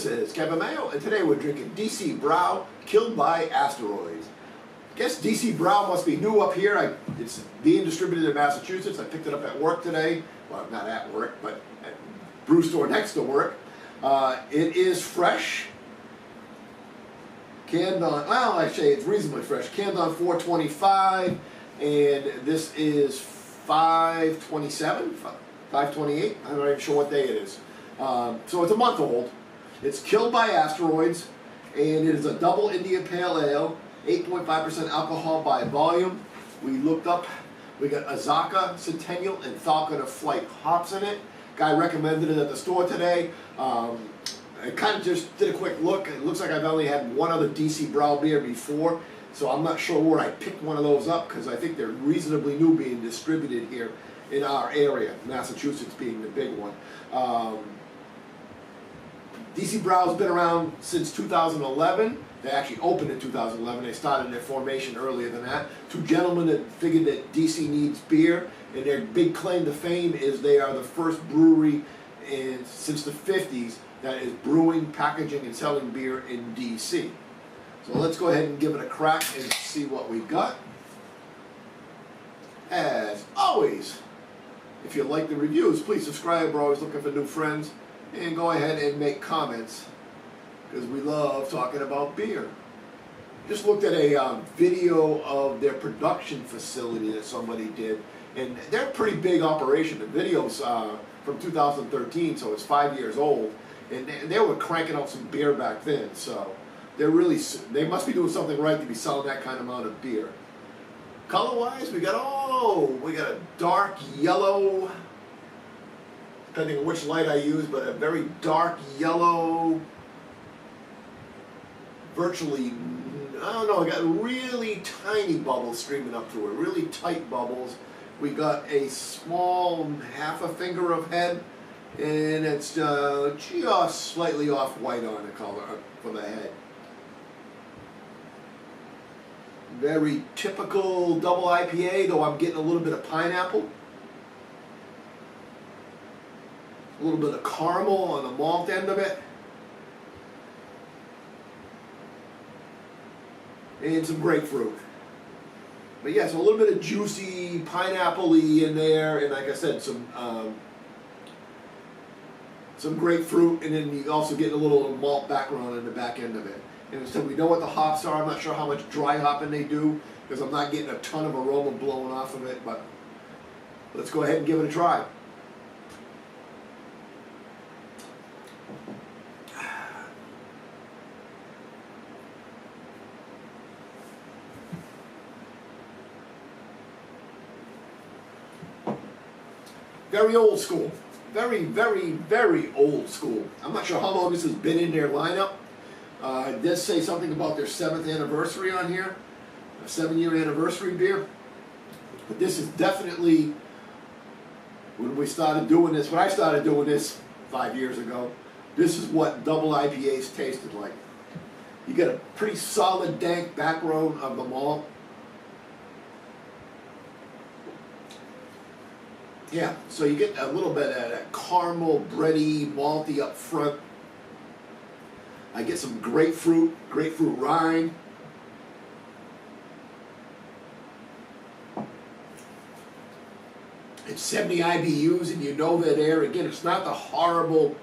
this is Kevin Mayo, and today we're drinking DC Brau, Killed by Asteroids. I guess DC Brau must be new up here. It's being distributed in Massachusetts. I picked it up at work today. Well, not at work, but at brew store next to work. It is fresh. Canned on, well, actually it's reasonably fresh. Canned on 4/25, and this is 5/27, 5/28. I'm not even sure what day it is. So it's a month old. It's Killed by Asteroids, and it is a double India Pale Ale, 8.5% alcohol by volume. We looked up, we got Azaka, Centennial, and Falcon of Flight hops in it. Guy recommended it at the store today. I kind of just did a quick look. It looks like I've only had one other DC Brau beer before, so I'm not sure where I picked one of those up because I think they're reasonably new being distributed here in our area, Massachusetts being the big one. DC Brau's been around since 2011. They actually opened in 2011. They started their formation earlier than that. Two gentlemen that figured that DC needs beer, and their big claim to fame is they are the first brewery since the 50s that is brewing, packaging, and selling beer in DC. So let's go ahead and give it a crack and see what we got. As always, if you like the reviews, please subscribe. We're always looking for new friends. And go ahead and make comments, because we love talking about beer. Just looked at a video of their production facility that somebody did, and they're a pretty big operation. The video's from 2013, so it's 5 years old, and they were cranking out some beer back then, so they must be doing something right to be selling that kind of amount of beer. Color-wise, we got a dark yellow, depending on which light I use, but a very dark yellow, virtually, I don't know, I got really tiny bubbles streaming up through it, really tight bubbles. We got a small half a finger of head, and it's just slightly off white on the color for the head. Very typical double IPA, though I'm getting a little bit of pineapple. A little bit of caramel on the malt end of it. And some grapefruit. But yeah, so a little bit of juicy, pineapple-y in there, and like I said, some grapefruit, and then you also get a little malt background in the back end of it. And so we know what the hops are. I'm not sure how much dry hopping they do, because I'm not getting a ton of aroma blowing off of it, but let's go ahead and give it a try. Very old school. Very, very, very old school. I'm not sure how long this has been in their lineup. It does say something about their 7th anniversary on here. A 7-year anniversary beer. But this is definitely, when I started doing this 5 years ago, this is what double IPAs tasted like. You get a pretty solid, dank background of the malt. Yeah, so you get a little bit of that caramel, bready, malty up front. I get some grapefruit rind. It's 70 IBUs, and you know that air. Again, it's not the horrible,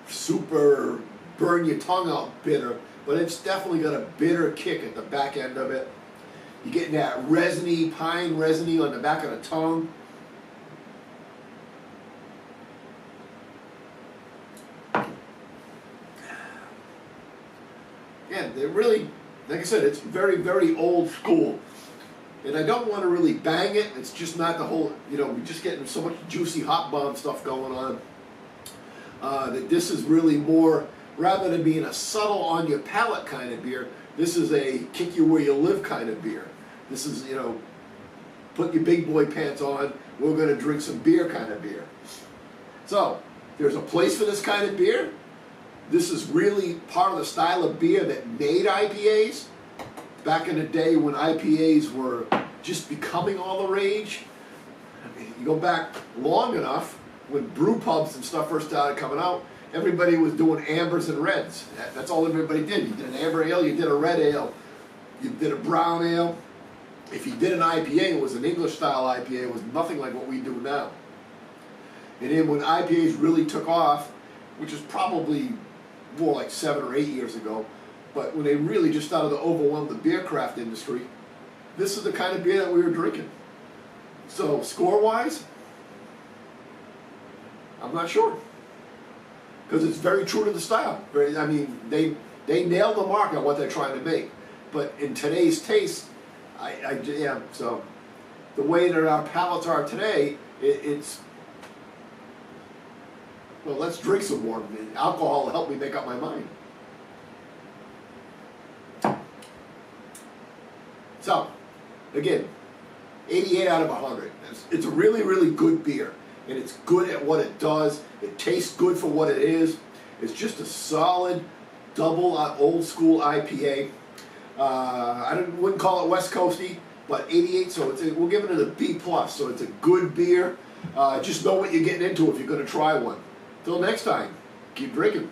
super burn your tongue out bitter, but it's definitely got a bitter kick at the back end of it. You're getting that resiny, pine resiny on the back of the tongue. Yeah, they're really, like I said, it's very, very old school. And I don't want to really bang it. It's just not the whole, we're just getting so much juicy hop bomb stuff going on. That this is really more, rather than being a subtle on your palate kind of beer, this is a kick you where you live kind of beer. This is, put your big boy pants on, we're going to drink some beer kind of beer. So, there's a place for this kind of beer. This is really part of the style of beer that made IPAs. Back in the day when IPAs were just becoming all the rage. I mean, you go back long enough, when brew pubs and stuff first started coming out, everybody was doing ambers and reds. That's all everybody did. You did an amber ale, you did a red ale, you did a brown ale. If you did an IPA, it was an English style IPA. It was nothing like what we do now. And then when IPAs really took off, which is probably more like 7 or 8 years ago, but when they really just started to overwhelm the beer craft industry, this is the kind of beer that we were drinking. So score-wise, I'm not sure. Because it's very true to the style. I mean, they nailed the mark on what they're trying to make. But in today's taste, yeah, so the way that our palates are today, it's, well, let's drink some more. Alcohol will help me make up my mind. So, again, 88 out of 100. It's a really, really good beer. And it's good at what it does. It tastes good for what it is. It's just a solid, double old school IPA. I wouldn't call it West Coasty, but 88, so we're giving it a B+, so it's a good beer. Just know what you're getting into if you're going to try one. Till next time, keep drinking.